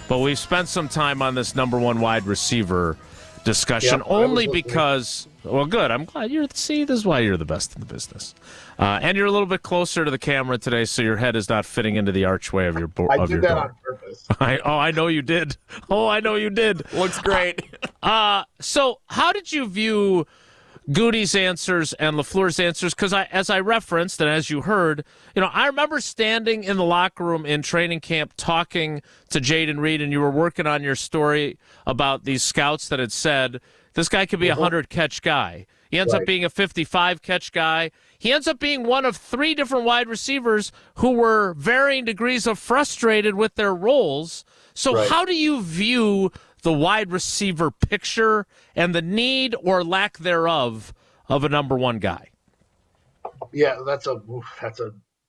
but we've spent some time on this number one wide receiver discussion only because, well, good. I'm glad this is why you're the best in the business. And you're a little bit closer to the camera today, so your head is not fitting into the archway of your door. I did that on purpose. I know you did. I know you did. Looks great. So how did you view �12🐠's answers and LaFleur's answers? Because as I referenced and as you heard, I remember standing in the locker room in training camp talking to Jayden Reed, and you were working on your story about these scouts that had said, this guy could be a 100-catch guy. He ends up being a 55-catch guy. He ends up being one of 3 different wide receivers who were varying degrees of frustrated with their roles. So how do you view the wide receiver picture and the need or lack thereof of a number one guy? Yeah, that's a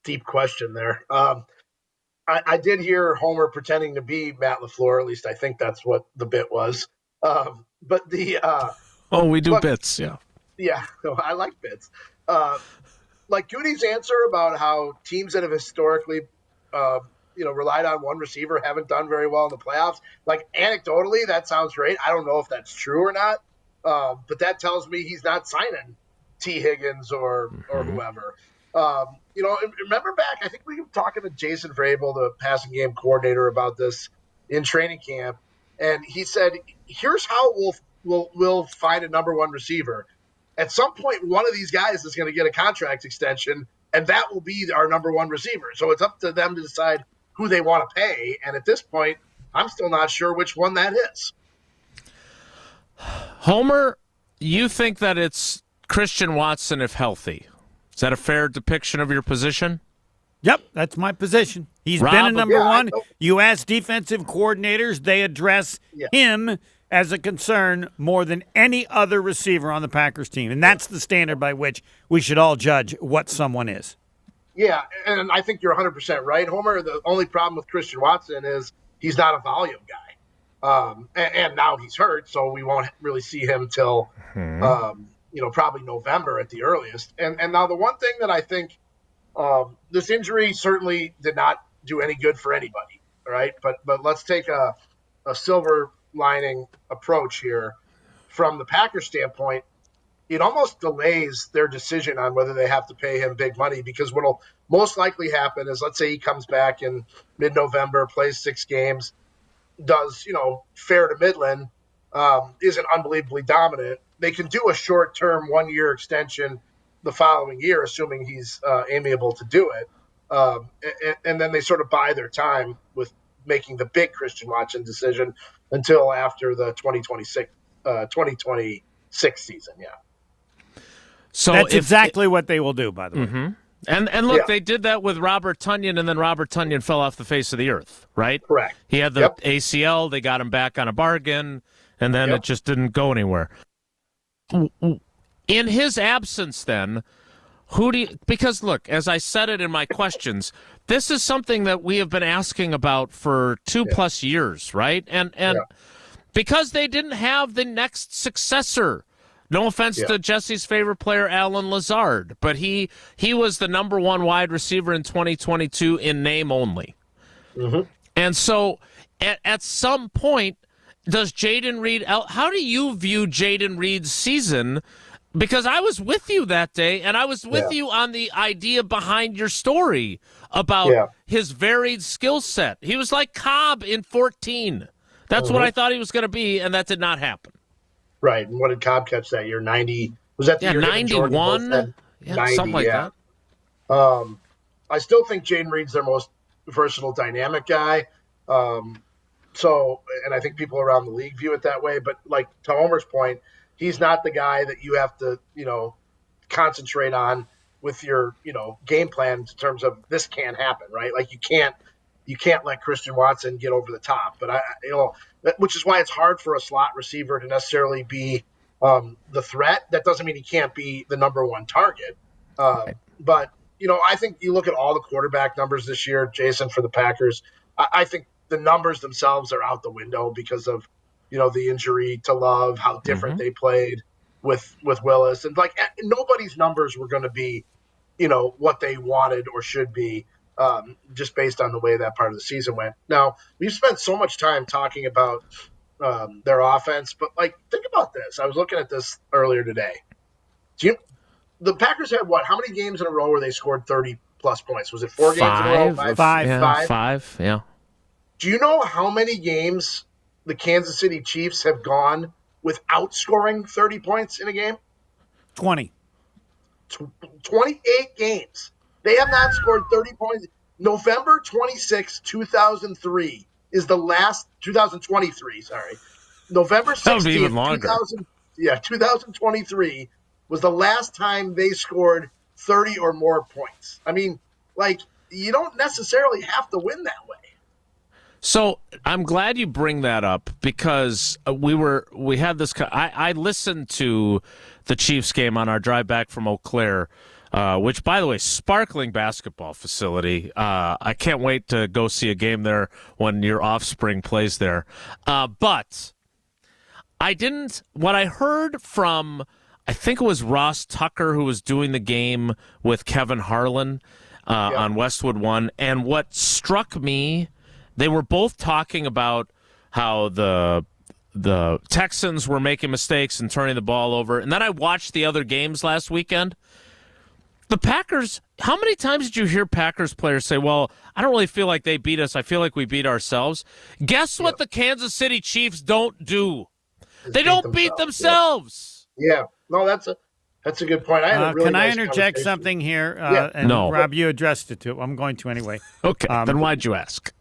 deep question there. I did hear Homer pretending to be Matt LaFleur. At least I think that's what the bit was. But we do bits, yeah. Yeah, I like bits. Like �12🐠's answer about how teams that have historically relied on one receiver haven't done very well in the playoffs. Like anecdotally, that sounds great. I don't know if that's true or not, but that tells me he's not signing T. Higgins or whoever. Remember back, I think we were talking to Jason Vrabel, the passing game coordinator, about this in training camp, and he said, "Here's how we'll find a number one receiver. At some point, one of these guys is going to get a contract extension, and that will be our number one receiver. So it's up to them to decide who they want to pay. And at this point, I'm still not sure which one that is." Homer, you think that it's Christian Watson if healthy. Is that a fair depiction of your position? Yep, that's my position. He's been a number one. You ask defensive coordinators, they address him as a concern more than any other receiver on the Packers team. And that's the standard by which we should all judge what someone is. Yeah, and I think you're 100% right, Homer. The only problem with Christian Watson is he's not a volume guy. And now he's hurt, so we won't really see him till, probably November at the earliest. And now the one thing that I think this injury certainly did not do any good for anybody, right? But let's take a silver lining approach here. From the Packers standpoint, it almost delays their decision on whether they have to pay him big money, because what will most likely happen is, let's say he comes back in mid-November, plays 6 games, does, fair to Midland, isn't unbelievably dominant. They can do a short-term 1-year extension the following year, assuming he's amiable to do it. And then they sort of buy their time with making the big Christian Watson decision until after the 2026 season. Yeah. So that's exactly what they will do, by the way. And look, they did that with Robert Tonyan, and then Robert Tonyan fell off the face of the earth, right? Correct. He had the ACL. They got him back on a bargain, and then it just didn't go anywhere. In his absence, then, because look, as I said it in my questions, this is something that we have been asking about for 2+ years, right? And because they didn't have the next successor. No offense to Jesse's favorite player, Alan Lazard, but he was the number one wide receiver in 2022 in name only. And so at some point, does Jayden Reed, how do you view Jayden Reed's season? Because I was with you that day, and I was with you on the idea behind your story about his varied skill set. He was like Cobb in 14. That's what I thought he was going to be, and that did not happen. Right. And what did Cobb catch that year? 90. Was that the year? 91? Yeah, 90, something like that. I still think Jayden Reed's their most versatile, dynamic guy. And I think people around the league view it that way. But like to Homer's point, he's not the guy that you have to, concentrate on with your, game plan in terms of this can't happen, right? Like you can't let Christian Watson get over the top. But which is why it's hard for a slot receiver to necessarily be the threat. That doesn't mean he can't be the number one target. But I think you look at all the quarterback numbers this year, Jason, for the Packers. I think the numbers themselves are out the window because of the injury to Love, how different they played with Willis, and like nobody's numbers were going to be what they wanted or should be. just based on the way that part of the season went. Now, we've spent so much time talking about their offense, but think about this. I was looking at this earlier today. The Packers had how many games in a row where they scored 30-plus points? Was it 4 games in a row? Five. Yeah, five, yeah. Do you know how many games the Kansas City Chiefs have gone without scoring 30 points in a game? 20. 28 games. They have not scored 30 points. November 26, 2003 is the last 2023, sorry. November 16th, That would be even longer. 2023 was the last time they scored 30 or more points. I mean, you don't necessarily have to win that way. So I'm glad you bring that up because we had this. I listened to the Chiefs game on our drive back from Eau Claire, which, by the way, sparkling basketball facility. I can't wait to go see a game there when your offspring plays there. But I didn't. What I heard from, I think it was Ross Tucker who was doing the game with Kevin Harlan on Westwood One, and what struck me. They were both talking about how the Texans were making mistakes and turning the ball over. And then I watched the other games last weekend. The Packers, how many times did you hear Packers players say, well, I don't really feel like they beat us. I feel like we beat ourselves. Guess what the Kansas City Chiefs don't do? They don't beat themselves. Yeah. No, that's a good point. Can I interject something here? And No. Rob, you addressed it to. I'm going to anyway. Okay, then why'd you ask?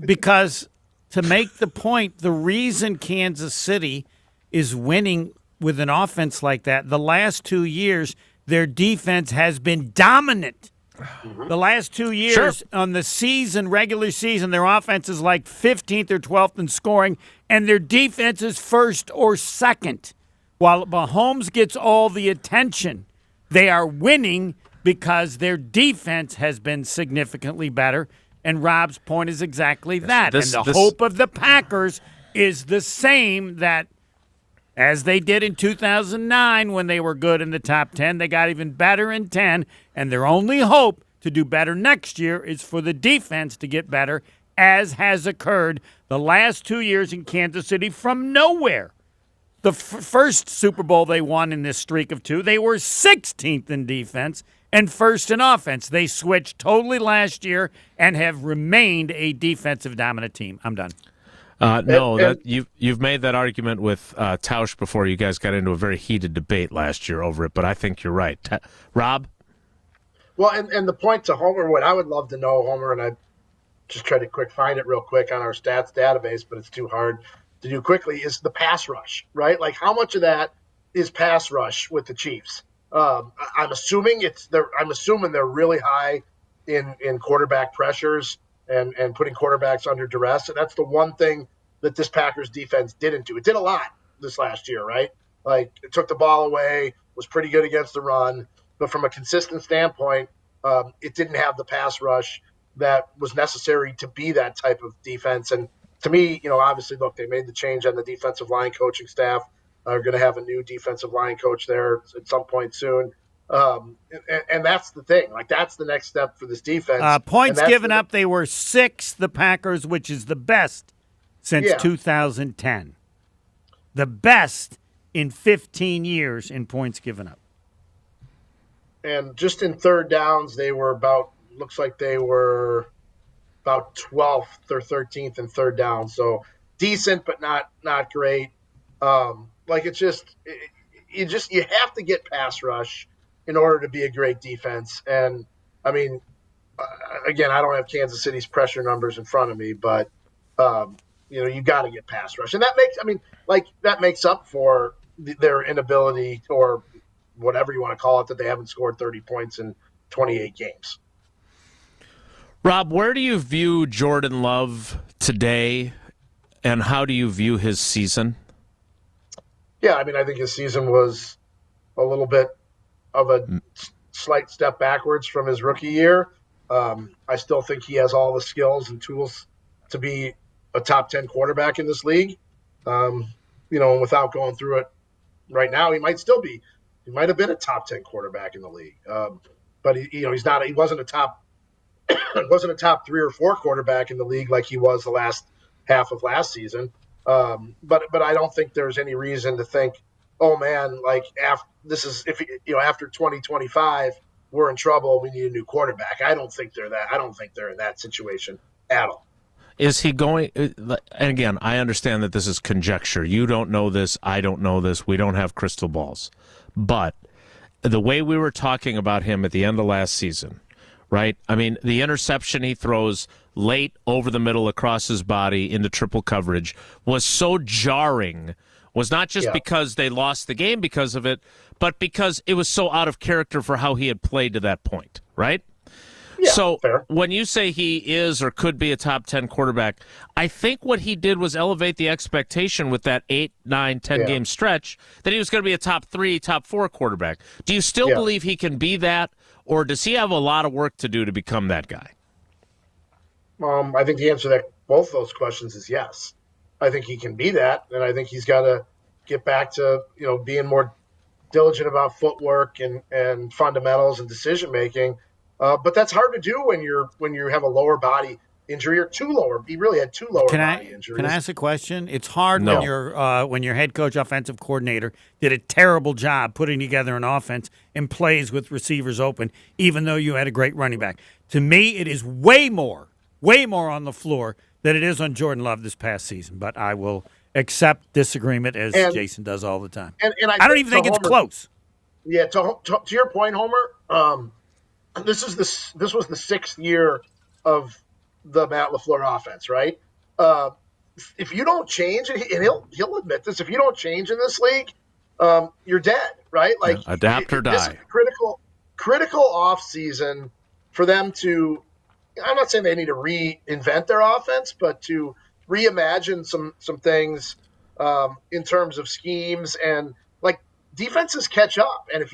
Because to make the point, the reason Kansas City is winning with an offense like that, the last 2 years, their defense has been dominant. Mm-hmm. The last 2 years on the regular season, their offense is 15th or 12th in scoring, and their defense is first or second. While Mahomes gets all the attention, they are winning because their defense has been significantly better. And Rob's point is exactly that. And the hope of the Packers is the same, that as they did in 2009 when they were good in the top 10, they got even better in 10. And their only hope to do better next year is for the defense to get better, as has occurred the last 2 years in Kansas City from nowhere. The first Super Bowl they won in this streak of 2, they were 16th in defense and first in offense. They switched totally last year and have remained a defensive dominant team. I'm done. You've made that argument with Tausch before. You guys got into a very heated debate last year over it, but I think you're right. Rob? Well, and the point to Homer, what I would love to know, Homer, and I just tried to find it real quick on our stats database, but it's too hard to do quickly, is the pass rush, right? How much of that is pass rush with the Chiefs? I'm assuming they're really high in quarterback pressures and putting quarterbacks under duress. And that's the one thing that this Packers defense didn't do. It did a lot this last year, right? It took the ball away, was pretty good against the run, but from a consistent standpoint, it didn't have the pass rush that was necessary to be that type of defense. And to me, obviously, look, they made the change on the defensive line coaching staff. Are going to have a new defensive line coach there at some point soon. And that's the thing. That's the next step for this defense. Points given up, they were 6th, the Packers, which is the best since 2010. The best in 15 years in points given up. And just in third downs, they were about 12th or 13th in third down. So decent, but not great. You have to get pass rush in order to be a great defense. And I mean, again, I don't have Kansas City's pressure numbers in front of me, but you got to get pass rush, and that makes up for their inability, or whatever you want to call it, that they haven't scored 30 points in 28 games. Rob, where do you view Jordan Love today, and how do you view his season? Yeah, I mean, I think his season was a little bit of a slight step backwards from his rookie year. I still think he has all the skills and tools to be a top 10 quarterback in this league. And without going through it right now, he might have been a top 10 quarterback in the league. But he's not. He wasn't a top wasn't a top 3 or 4 quarterback in the league like he was the last half of last season. But I don't think there's any reason to think, oh man, like after 2025 we're in trouble. We need a new quarterback. I don't think they're in that situation at all. Is he going? And again, I understand that this is conjecture. You don't know this. I don't know this. We don't have crystal balls. But the way we were talking about him at the end of last season, right? I mean, the interception he throws late over the middle across his body into triple coverage was so jarring. Was not just because they lost the game because of it, but because it was so out of character for how he had played to that point, right? Yeah, so fair. When you say he is or could be a top 10 quarterback, I think what he did was elevate the expectation with that 8, 9, 10 game stretch that he was going to be a top 3, top 4 quarterback. Do you still believe he can be that, or does he have a lot of work to do to become that guy? I think the answer to both those questions is yes. I think he can be that, and I think he's got to get back to being more diligent about footwork and fundamentals and decision making. But that's hard to do when you have a lower body injury or he really had 2 lower body injuries. Can I ask a question? It's hard when your head coach, offensive coordinator, did a terrible job putting together an offense and plays with receivers open, even though you had a great running back. To me, it is way more on the floor than it is on Jordan Love this past season. But I will accept disagreement as Jason does all the time. And I don't even think it's close. Yeah, to your point, Homer. This was the 6th year of the Matt LaFleur offense, right? If you don't change, and he'll admit this, if you don't change in this league, you're dead, right? Like adapt or die. This is critical off season for them to. I'm not saying they need to reinvent their offense, but to reimagine some things in terms of schemes and like defenses catch up. And if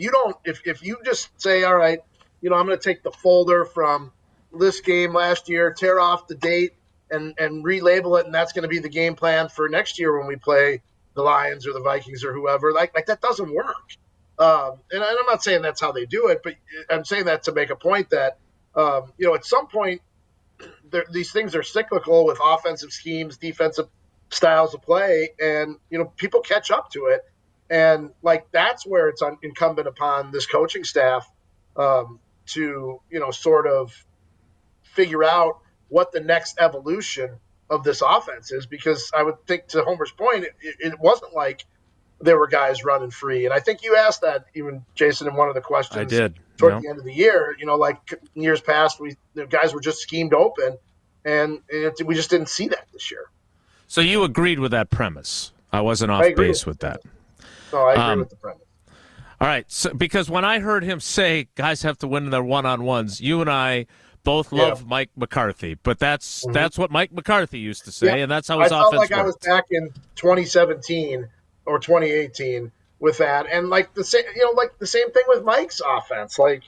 you just say, all right, I'm going to take the folder from this game last year, tear off the date, and relabel it, and that's going to be the game plan for next year when we play the Lions or the Vikings or whoever. Like that doesn't work. And I'm not saying that's how they do it, but I'm saying that to make a point that at some point these things are cyclical with offensive schemes, defensive styles of play, and people catch up to it, and like that's where it's incumbent upon this coaching staff to sort of figure out what the next evolution of this offense is, because I would think, to Homer's point, it wasn't like there were guys running free. And I think you asked that even, Jason, in one of the questions. I did. Toward the end of the year, like years past, the guys were just schemed open, and we just didn't see that this year. So you agreed with that premise. I wasn't off base with that. No, I agree with the premise. All right, so because when I heard him say guys have to win their one-on-ones, you and I both love Mike McCarthy, but that's what Mike McCarthy used to say, and that's how his offense worked. I was back in 2017 or 2018 with that, and like the same thing with Mike's offense. Like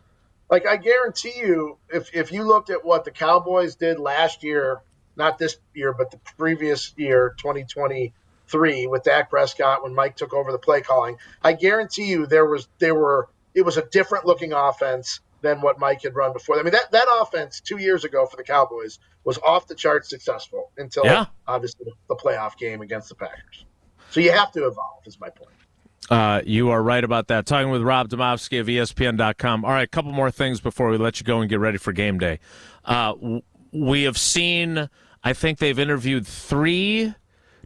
I guarantee you, if you looked at what the Cowboys did last year, not this year, but the previous year, 2023, with Dak Prescott when Mike took over the play calling, I guarantee you it was a different looking offense than what Mike had run before. I mean, that offense 2 years ago for the Cowboys was off the charts successful until obviously the playoff game against the Packers. So you have to evolve, is my point. You are right about that. Talking with Rob Demovsky of ESPN.com. All right, a couple more things before we let you go and get ready for game day. We have seen, I think they've interviewed 3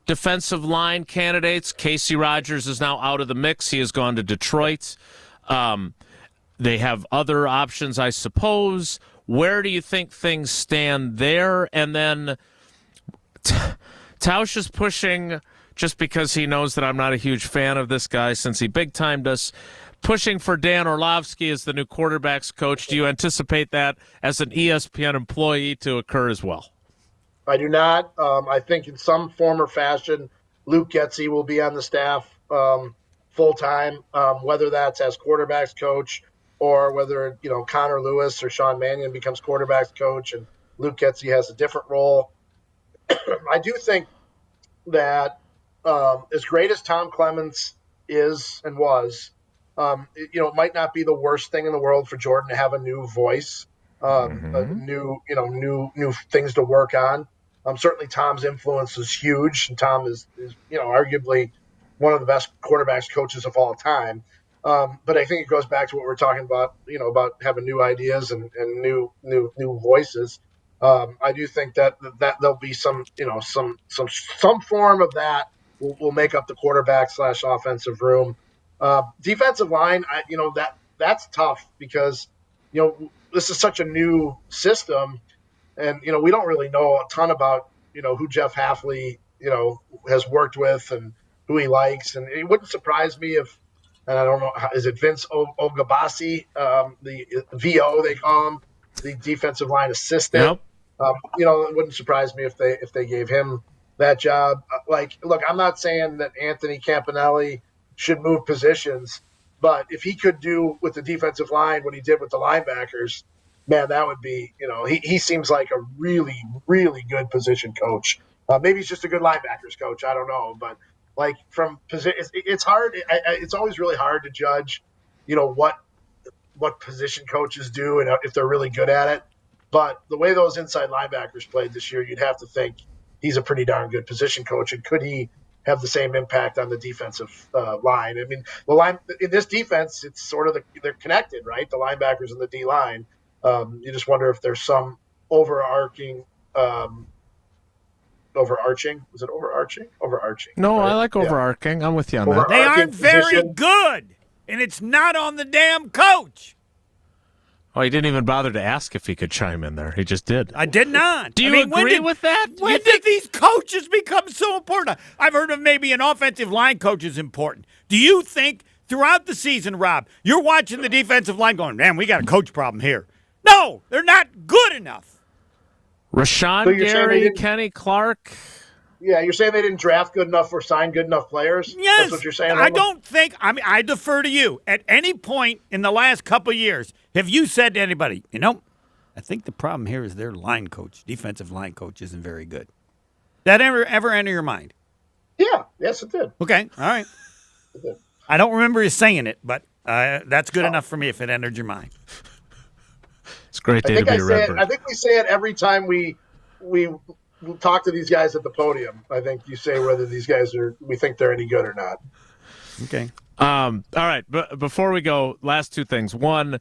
defensive line candidates. Casey Rogers is now out of the mix. He has gone to Detroit. They have other options, I suppose. Where do you think things stand there? And then Tausch is pushing, just because he knows that I'm not a huge fan of this guy since he big-timed us, pushing for Dan Orlovsky as the new quarterbacks coach. Do you anticipate that as an ESPN employee to occur as well? I do not. I think in some form or fashion, Luke Ďeťzí will be on the staff full-time, whether that's as quarterbacks coach or whether, Connor Lewis or Sean Mannion becomes quarterbacks coach and Luke Ďeťzí has a different role. I do think that as great as Tom Clements is and was, it might not be the worst thing in the world for Jordan to have a new voice new things to work on. Certainly Tom's influence is huge, and Tom is arguably one of the best quarterbacks coaches of all time. But I think it goes back to what we're talking about, about having new ideas and new voices. I do think that there'll be some form of that will make up the quarterback / offensive room. Defensive line, that's tough because this is such a new system, and we don't really know a ton about who Jeff Hafley has worked with and who he likes, and it wouldn't surprise me if, and I don't know, is it 𝙒𝙄𝙇𝘿𝙀, the VO they call him, the defensive line assistant. Yep. It wouldn't surprise me if they gave him that job. Look, I'm not saying that Anthony Campanelli should move positions, but if he could do with the defensive line what he did with the linebackers, man, that would be, he seems like a really, really good position coach. Maybe he's just a good linebackers coach. I don't know. But from position, it's hard. It's always really hard to judge, what position coaches do and if they're really good at it. But the way those inside linebackers played this year, you'd have to think he's a pretty darn good position coach. And could he have the same impact on the defensive line? I mean, the line in this defense, it's sort of they're connected, right? The linebackers and the D line. You just wonder if there's some overarching. Was it overarching? Overarching. No, right? I like overarching. Yeah. I'm with you on that. They aren't very good, and it's not on the damn coach. Oh, he didn't even bother to ask if he could chime in there. He just did. I did not. Do you agree with that? When did these coaches become so important? I've heard of maybe an offensive line coach is important. Do you think throughout the season, Rob, you're watching the defensive line going, man, we got a coach problem here? No, they're not good enough. Rashawn Gary, Kenny Clark. Yeah, you're saying they didn't draft good enough or sign good enough players? Yes. That's what you're saying? I don't think – I defer to you. At any point in the last couple of years, have you said to anybody, I think the problem here is their line coach, defensive line coach, isn't very good? That ever enter your mind? Yeah. Yes, it did. Okay. All right. It did. I don't remember you saying it, but that's good enough for me if it entered your mind. It's a great day to be a Redbird. I think we say it every time we talk to these guys at the podium. I think you say whether these guys we think they're any good or not. Okay. All right. But before we go, last two things. One,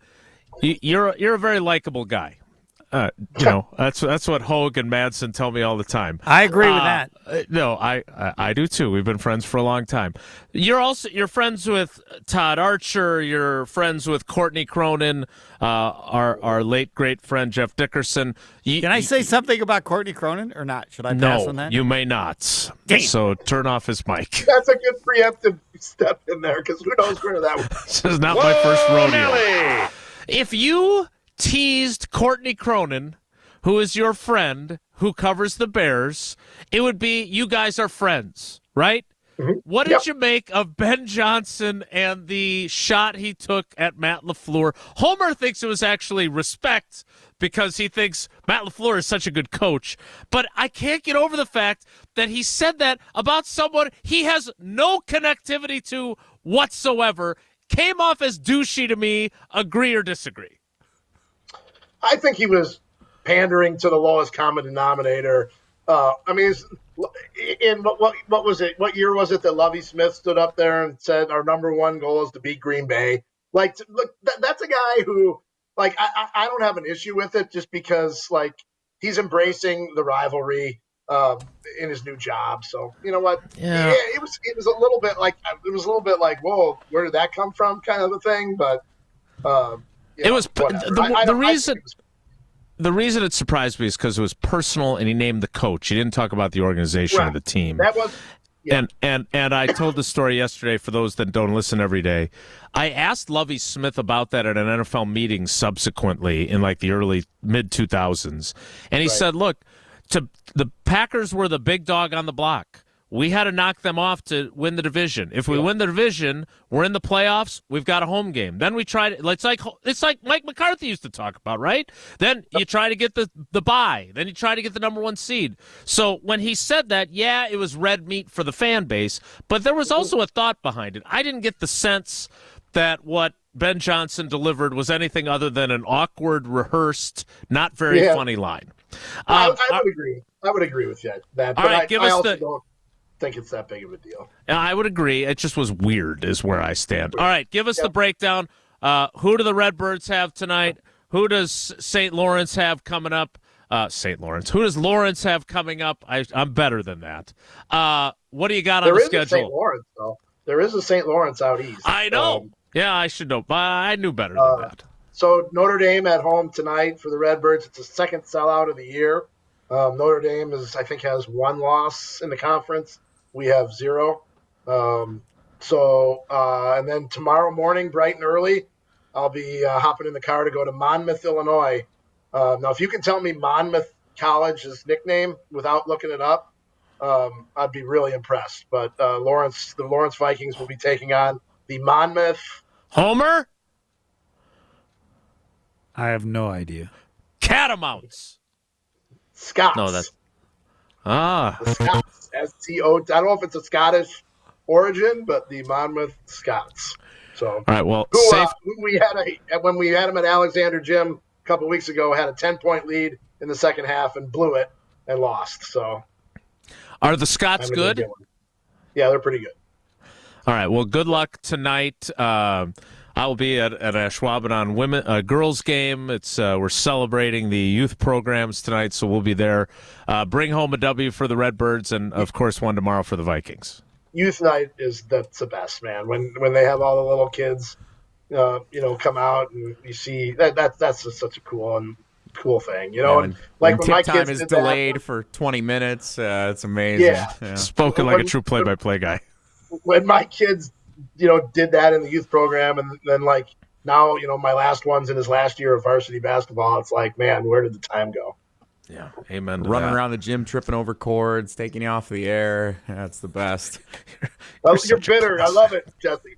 you're a very likable guy. That's what Hogue and Madsen tell me all the time. I agree with that. No, I do too. We've been friends for a long time. You're friends with Todd Archer. You're friends with Courtney Cronin, our late great friend Jeff Dickerson. Can I say something about Courtney Cronin or not? Should I pass on that? No, you may not. Damn. So turn off his mic. That's a good preemptive step in there because who knows where that was. This is not my first rodeo. Nelly. If you teased Courtney Cronin, who is your friend who covers the Bears, it would be you guys are friends, right? Mm-hmm. What did you make of Ben Johnson and the shot he took at Matt LaFleur? Homer thinks it was actually respect because he thinks Matt LaFleur is such a good coach. But I can't get over the fact that he said that about someone he has no connectivity to whatsoever. Came off as douchey to me. Agree or disagree? I think he was pandering to the lowest common denominator. What was it? What year was it that Lovie Smith stood up there and said our number one goal is to beat Green Bay? That's a guy who, I don't have an issue with it just because, he's embracing the rivalry in his new job. So you know what? Yeah, it was a little bit like whoa, where did that come from? Kind of a thing, but. The reason it surprised me is because it was personal, and he named the coach. He didn't talk about the organization or the team. That was, yeah. And I told the story yesterday for those that don't listen every day. I asked Lovie Smith about that at an NFL meeting subsequently in the early mid 2000s, and he said, "Look, the Packers were the big dog on the block. We had to knock them off to win the division. If we win the division, we're in the playoffs. We've got a home game. Then we try to. It's like Mike McCarthy used to talk about, right? Then you try to get the bye. Then you try to get the number one seed. So when he said that, it was red meat for the fan base. But there was also a thought behind it. I didn't get the sense that what Ben Johnson delivered was anything other than an awkward, rehearsed, not very funny line. I would agree. I would agree with you that. All right, I also don't think it's that big of a deal. I would agree. It just was weird, is where I stand. All right, give us the breakdown. Who do the Redbirds have tonight? Who does St. Lawrence have coming up? St. Lawrence. Who does Lawrence have coming up? I'm better than that. What do you got on the schedule? There is a St. Lawrence, though. There is a St. Lawrence out east. I know. Yeah, I should know. But I knew better than that. So Notre Dame at home tonight for the Redbirds. It's the second sellout of the year. Notre Dame has one loss in the conference. We have 0. And then tomorrow morning, bright and early, I'll be hopping in the car to go to Monmouth, Illinois. Now, if you can tell me Monmouth College's nickname without looking it up, I'd be really impressed. But the Lawrence Vikings will be taking on the Monmouth. Homer? I have no idea. Catamounts. Scots. No, that's the Scots. SCO. I don't know if it's a Scottish origin, but the Monmouth Scots. So, all right. Well, when we had him at Alexander Gym a couple weeks ago, had a 10-point lead in the second half and blew it and lost. So, are the Scots good? Yeah, they're pretty good. All right. Well, good luck tonight. I will be at a Schwaben girls game. It's we're celebrating the youth programs tonight, so we'll be there. Bring home a W for the Redbirds, and of course one tomorrow for the Vikings. Youth night that's the best, man. When they have all the little kids, come out and you see that's just such a cool thing, and like when my kids time is delayed for 20 minutes, it's amazing. Yeah. Spoken like a true play-by-play guy. When my kids did that in the youth program, and then now, my last one's in his last year of varsity basketball. It's like, man, where did the time go? Yeah, amen to Running that. around the gym, tripping over cords, taking you off the air. That's the best. You're bitter. I love it, Jesse.